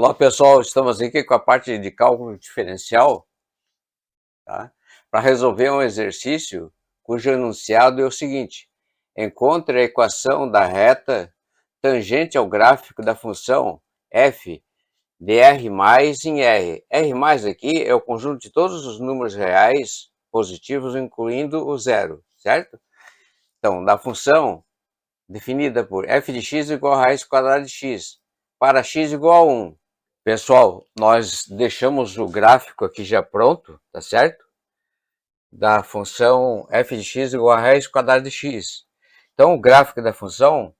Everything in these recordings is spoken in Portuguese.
Olá pessoal, estamos aqui com a parte de cálculo diferencial, tá? Para resolver um exercício cujo enunciado é o seguinte: encontre a equação da reta tangente ao gráfico da função f de r mais em r. R mais aqui é o conjunto de todos os números reais positivos, incluindo o zero, certo? Então, da função definida por f de x igual a raiz quadrada de x, para x igual a 1. Pessoal, nós deixamos o gráfico aqui já pronto, tá certo? Da função f de x igual a raiz quadrada de x. Então, o gráfico da função,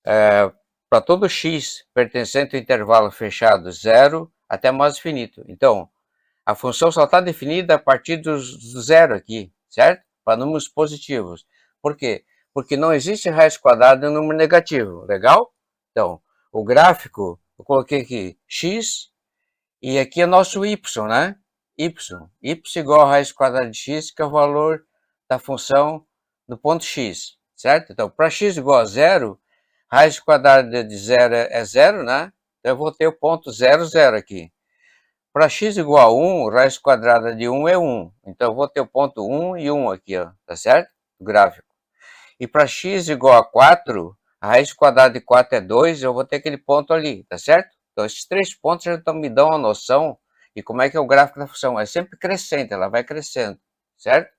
para todo x pertencente ao intervalo fechado 0 até mais infinito. Então, a função só está definida a partir do zero aqui, certo? Para números positivos. Por quê? Porque não existe raiz quadrada em número negativo, legal? Então, o gráfico, eu coloquei aqui x, e aqui é nosso y, né? Y igual a raiz quadrada de x, que é o valor da função do ponto x, certo? Então, para x igual a zero, raiz quadrada de zero é zero, né? Então, eu vou ter o ponto 0, 0 aqui. Para x igual a 1, raiz quadrada de 1 é 1. Então, eu vou ter o ponto 1 e 1 aqui, ó, tá certo? O gráfico. E para x igual a 4, a raiz quadrada de 4 é 2, eu vou ter aquele ponto ali, tá certo? Então, esses três pontos já me dão uma noção de como é que é o gráfico da função. É sempre crescente, ela vai crescendo, certo?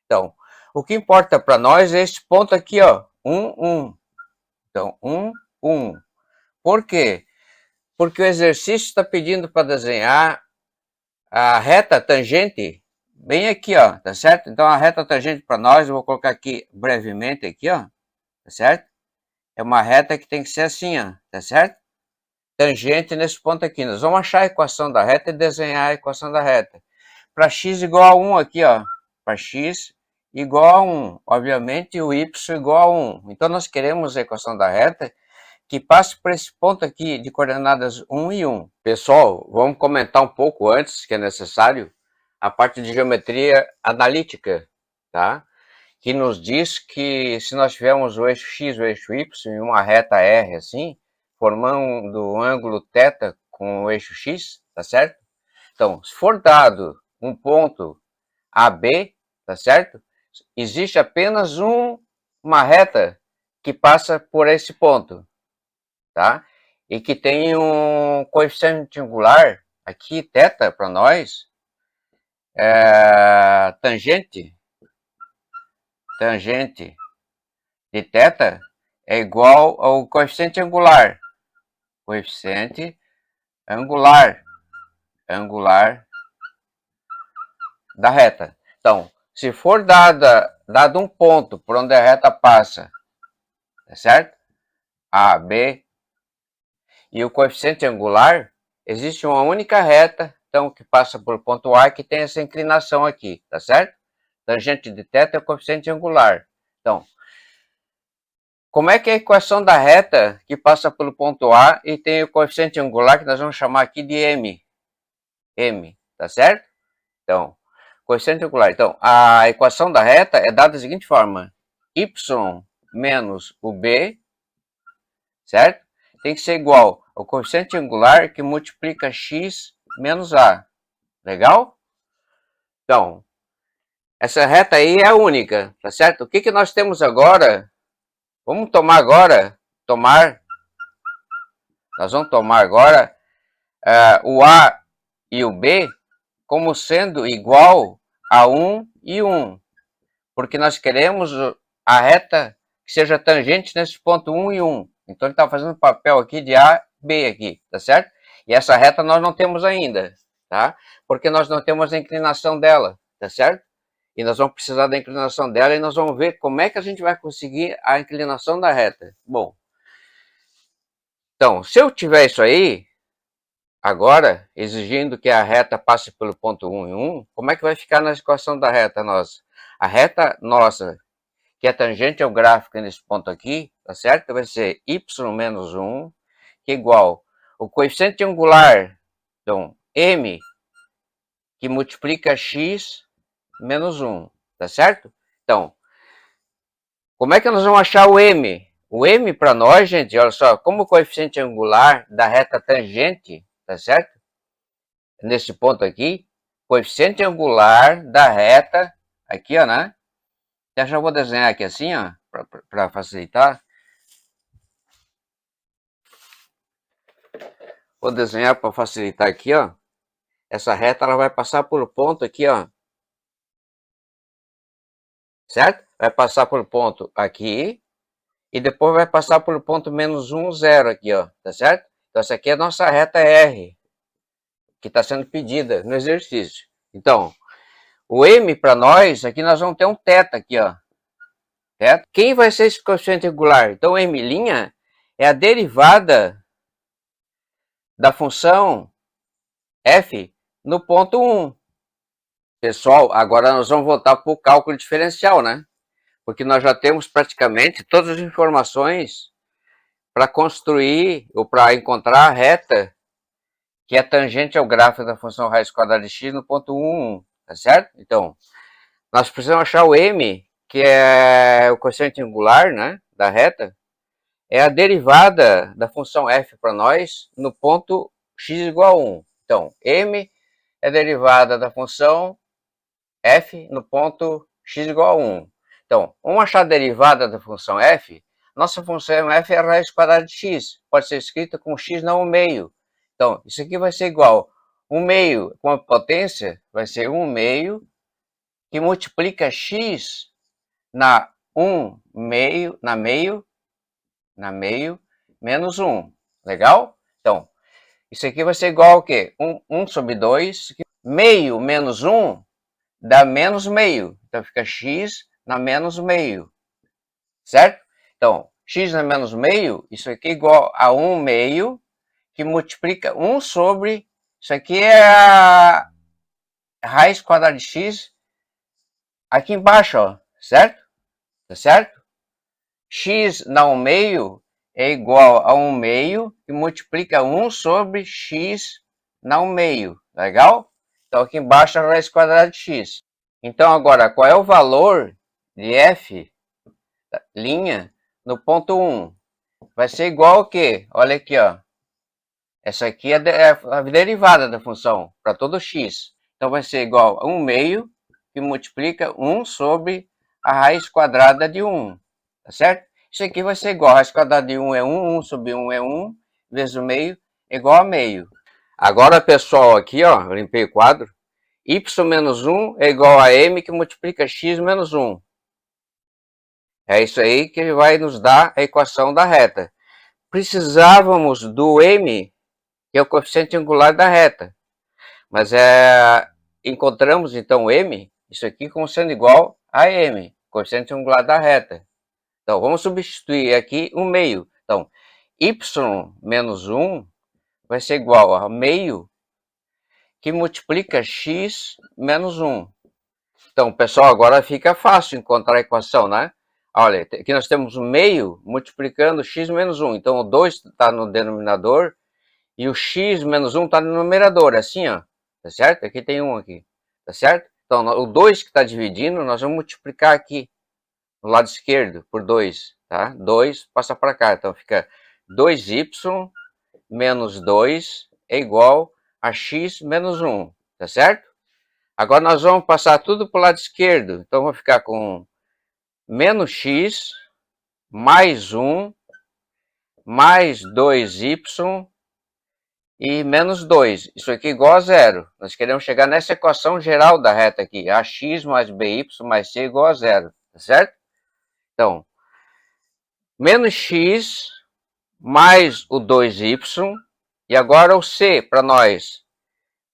Então, o que importa para nós é esse ponto aqui, ó, 1, 1. Então, 1, 1. Por quê? Porque o exercício está pedindo para desenhar a reta tangente bem aqui, ó, tá certo? Então, a reta tangente para nós, eu vou colocar aqui brevemente aqui, ó, tá certo? É uma reta que tem que ser assim, ó, tá certo? Tangente nesse ponto aqui. Nós vamos achar a equação da reta e desenhar a equação da reta. Para x igual a 1 aqui, ó. Para x igual a 1. Obviamente, o y igual a 1. Então, nós queremos a equação da reta que passe por esse ponto aqui de coordenadas 1 e 1. Pessoal, vamos comentar um pouco antes, que é necessário, a parte de geometria analítica, tá? Que nos diz que se nós tivermos o eixo x e o eixo y em uma reta R assim, formando o ângulo θ com o eixo x, tá certo? Então, se for dado um ponto AB, tá certo? Existe apenas uma reta que passa por esse ponto, tá? E que tem um coeficiente angular, aqui, θ, para nós, tangente de θ é igual ao coeficiente angular. Coeficiente angular da reta. Então, se for dado um ponto por onde a reta passa, tá certo? A, B, e o coeficiente angular, existe uma única reta, então, que passa por ponto A, que tem essa inclinação aqui, tá certo? Tangente de θ é o coeficiente angular. Então, como é que é a equação da reta que passa pelo ponto A e tem o coeficiente angular que nós vamos chamar aqui de M? M, tá certo? Então, coeficiente angular. Então, a equação da reta é dada da seguinte forma: y menos o b, certo? Tem que ser igual ao coeficiente angular que multiplica x menos a. Legal? Então, essa reta aí é a única, tá certo? O que que nós temos agora? Vamos tomar agora, nós vamos tomar agora o A e o B como sendo igual a 1 e 1, porque nós queremos a reta que seja tangente nesse ponto 1 e 1. Então, ele está fazendo papel aqui de A, B aqui, tá certo? E essa reta nós não temos ainda, tá? Porque nós não temos a inclinação dela, tá certo? E nós vamos precisar da inclinação dela e nós vamos ver como é que a gente vai conseguir a inclinação da reta. Bom, então, se eu tiver isso aí, agora, exigindo que a reta passe pelo ponto 1 e 1, como é que vai ficar na equação da reta nossa? A reta nossa, que é tangente ao gráfico nesse ponto aqui, tá certo? Vai ser y menos 1, que é igual o coeficiente angular, então, m, que multiplica x menos 1, tá certo? Então, como é que nós vamos achar o m? O M para nós, gente, olha só, como o coeficiente angular da reta tangente, tá certo? Nesse ponto aqui, coeficiente angular da reta, aqui, ó, né? Eu já vou desenhar aqui assim, ó, para facilitar. Vou desenhar para facilitar aqui, ó. Essa reta, ela vai passar por ponto aqui, ó. Certo? Vai passar por ponto aqui. E depois vai passar por ponto menos 1, 0 aqui, ó. Tá certo? Então, essa aqui é a nossa reta R, que está sendo pedida no exercício. Então, o M para nós, aqui nós vamos ter um θ aqui, ó. Certo? Quem vai ser esse coeficiente angular? Então, M' é a derivada da função f no ponto 1. Pessoal, agora nós vamos voltar para o cálculo diferencial, né? Porque nós já temos praticamente todas as informações para construir ou para encontrar a reta que é tangente ao gráfico da função raiz quadrada de x no ponto 1, 1, tá certo? Então, nós precisamos achar o m, que é o coeficiente angular, né, da reta, é a derivada da função f para nós no ponto x igual a 1. Então, m é a derivada da função f no ponto x igual a 1. Então, vamos achar a derivada da função f. Nossa função f é a raiz quadrada de x. Pode ser escrita com x não 1/2. Então, isso aqui vai ser igual 1/2 com a potência, vai ser 1/2 que multiplica x na 1/2, na meio, menos 1. Legal? Então, isso aqui vai ser igual ao quê? 1 sobre 2, meio menos 1 dá menos meio. Então, fica x na menos meio. Certo? Então, x na menos meio, isso aqui é igual a 1/2, que multiplica 1 sobre... Isso aqui é a raiz quadrada de x aqui embaixo, ó. Certo? Tá certo? X na 1/2 é igual a 1/2, que multiplica 1 sobre x na 1/2. Legal? Então, aqui embaixo é a raiz quadrada de x. Então, agora, qual é o valor de f' no ponto 1? Vai ser igual ao quê? Olha aqui, ó. Essa aqui é a derivada da função para todo x. Então, vai ser igual a 1/2, que multiplica 1 sobre a raiz quadrada de 1. Tá certo? Isso aqui vai ser igual. A raiz quadrada de 1 é 1, 1 sobre 1 é 1, vezes o meio é igual a meio. Agora, pessoal, aqui, ó, eu limpei o quadro. Y menos 1 é igual a m, que multiplica x menos 1. É isso aí que vai nos dar a equação da reta. Precisávamos do m, que é o coeficiente angular da reta. Mas encontramos, então, m, isso aqui, como sendo igual a m, coeficiente angular da reta. Então, vamos substituir aqui um meio. Então, y menos 1 vai ser igual a meio, que multiplica x menos 1. Então, pessoal, agora fica fácil encontrar a equação, né? Olha, aqui nós temos um meio multiplicando x menos 1. Então, o 2 está no denominador e o x menos 1 está no numerador, assim, ó. Tá certo? Aqui tem um aqui, tá certo? Então, o 2 que está dividindo, nós vamos multiplicar aqui no lado esquerdo por 2, tá? 2 passa para cá, então fica 2y menos 2 é igual a x menos 1, tá certo? Agora nós vamos passar tudo para o lado esquerdo, então vou ficar com menos x mais 1 mais 2y e menos 2. Isso aqui é igual a zero. Nós queremos chegar nessa equação geral da reta aqui. Ax mais by mais c igual a zero. Tá certo? Então, menos x mais o 2y. E agora o c para nós.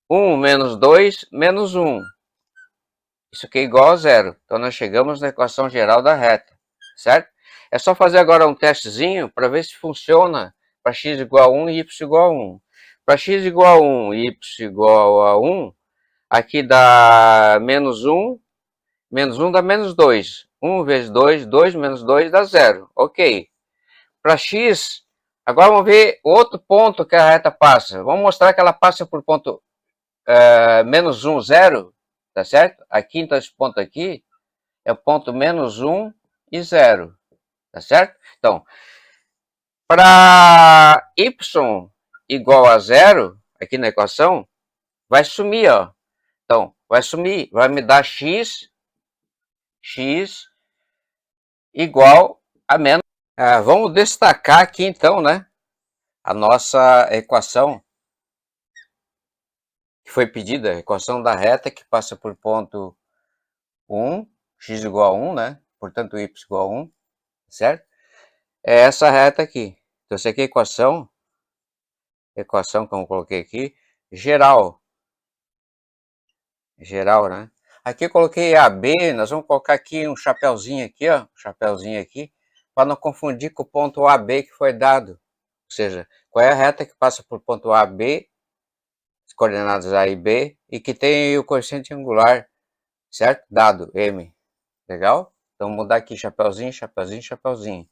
1 menos 2 menos 1. Isso aqui é igual a zero. Então, nós chegamos na equação geral da reta. Certo? É só fazer agora um testezinho para ver se funciona para x igual a 1 e y igual a 1. Para x igual a 1 e y igual a 1, aqui dá menos 1 dá menos 2. 1 vezes 2, 2 menos 2 dá 0. Ok. Para x, agora vamos ver outro ponto que a reta passa. Vamos mostrar que ela passa por ponto menos 1, 0. Tá certo? Aqui, então, esse ponto aqui é o ponto menos 1 e 0. tá certo? Então, para y igual a zero, aqui na equação, vai sumir, ó. Então, vai sumir, vai me dar x igual a menos. Vamos destacar aqui, então, né, a nossa equação que foi pedida, a equação da reta que passa por ponto 1, x igual a 1, né? Portanto, y igual a 1, certo? É essa reta aqui. Então, essa aqui é a equação que eu coloquei aqui, geral, né? Aqui eu coloquei AB, nós vamos colocar aqui um chapéuzinho aqui, ó, para não confundir com o ponto AB que foi dado. Ou seja, qual é a reta que passa por ponto AB, as coordenadas A e B, e que tem o coeficiente angular, certo? Dado, M. Legal? Então, mudar aqui chapéuzinho, chapéuzinho, chapéuzinho.